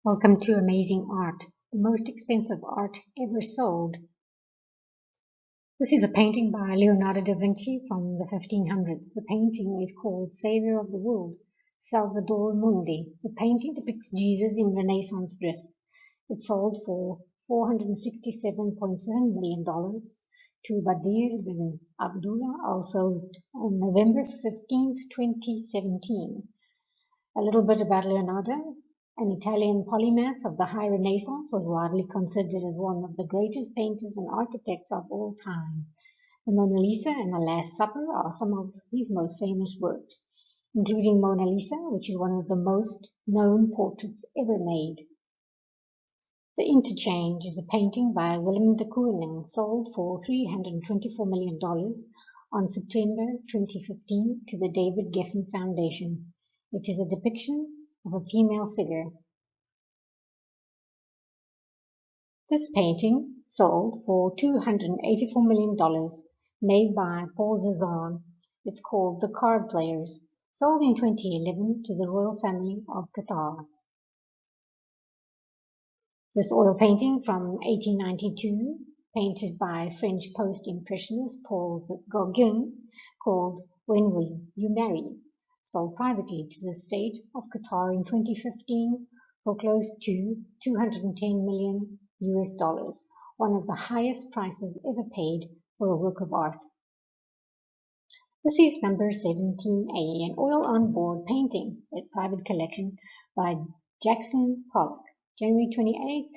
Welcome to Amazing Art, the most expensive art ever sold. This is a painting by Leonardo da Vinci from the 1500s. The painting is called Savior of the World, Salvator Mundi. The painting depicts Jesus in Renaissance dress. It sold for $467.7 million to Badir bin Abdullah, also on November 15, 2017. A little bit about Leonardo. An Italian polymath of the High Renaissance, was widely considered as one of the greatest painters and architects of all time. The Mona Lisa and The Last Supper are some of his most famous works, including Mona Lisa, which is one of the most known portraits ever made. The Interchange is a painting by Willem de Kooning, sold for $324 million on September 2015 to the David Geffen Foundation. It is a depiction of a female figure. This painting sold for $284 million, made by Paul Cézanne. It's called The Card Players, sold in 2011 to the royal family of Qatar. This oil painting from 1892, painted by French post-impressionist Paul Gauguin, called When Will You Marry?, sold privately to the state of Qatar in 2015 for close to $210 million, one of the highest prices ever paid for a work of art. This is number 17A, an oil on board painting, a private collection by Jackson Pollock, January 28,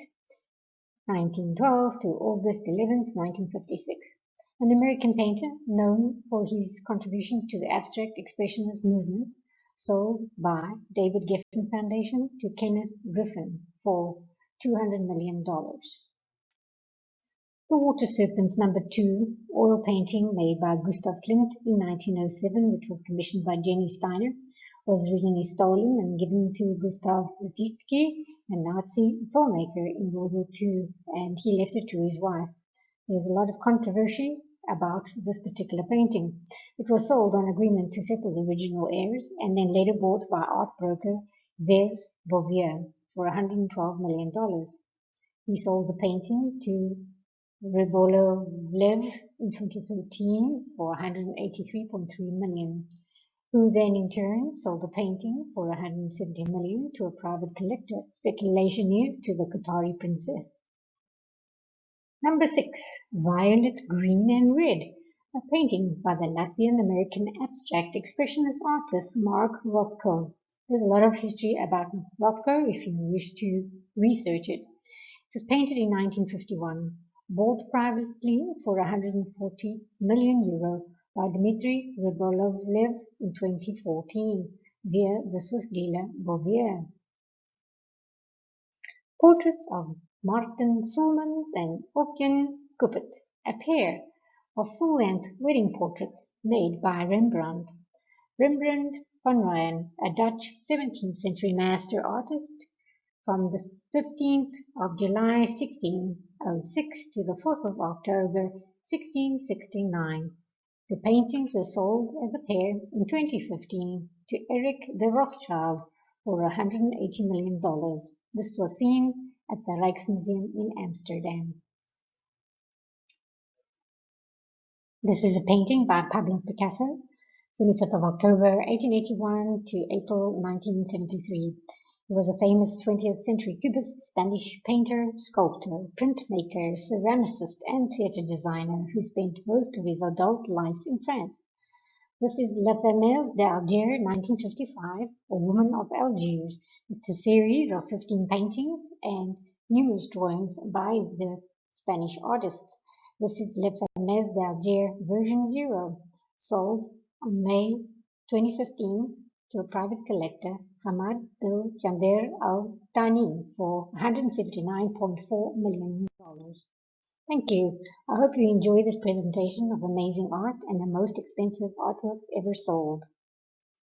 1912 to August 11, 1956. An American painter known for his contributions to the abstract expressionist movement, sold by David Geffen Foundation to Kenneth Griffin for $200 million. The Water Serpents number 2, oil painting made by Gustav Klimt in 1907, which was commissioned by Jenny Steiner, was originally stolen and given to Gustav Radetzky, a Nazi filmmaker in World War II, and he left it to his wife. There's a lot of controversy about this particular painting. It was sold on agreement to settle the original heirs and then later bought by art broker Veuve Bouvier for $112 million. He sold the painting to Rybolovlev in 2013 for $183.3 million, who then in turn sold the painting for $170 million to a private collector. Speculation is to the Qatari princess. Number 6, Violet, Green and Red, a painting by the Latvian-American abstract expressionist artist Mark Rothko. There's a lot of history about Rothko if you wish to research it. It was painted in 1951, bought privately for €140 million by Dmitry Rybolovlev in 2014 via the Swiss dealer Bouvier. Portraits of Martin Sulmans and Otjen Kuppert, a pair of full-length wedding portraits made by Rembrandt. Rembrandt van Rijn, a Dutch 17th century master artist, from the 15th of July 1606 to the 4th of October 1669. The paintings were sold as a pair in 2015 to Eric de Rothschild for $180 million. This was seen at the Rijksmuseum in Amsterdam. This is a painting by Pablo Picasso, 25th of October 1881 to April 1973. He was a famous 20th century Cubist Spanish painter, sculptor, printmaker, ceramicist, and theatre designer who spent most of his adult life in France. This is La Fameuse d'Alger, 1955, A Woman of Algiers. It's a series of 15 paintings and numerous drawings by the Spanish artists. This is La Fameuse d'Alger version 0, sold on May 2015 to a private collector, Hamad Bil Jamber Al Thani, for $179.4 million. Thank you. I hope you enjoy this presentation of amazing art and the most expensive artworks ever sold.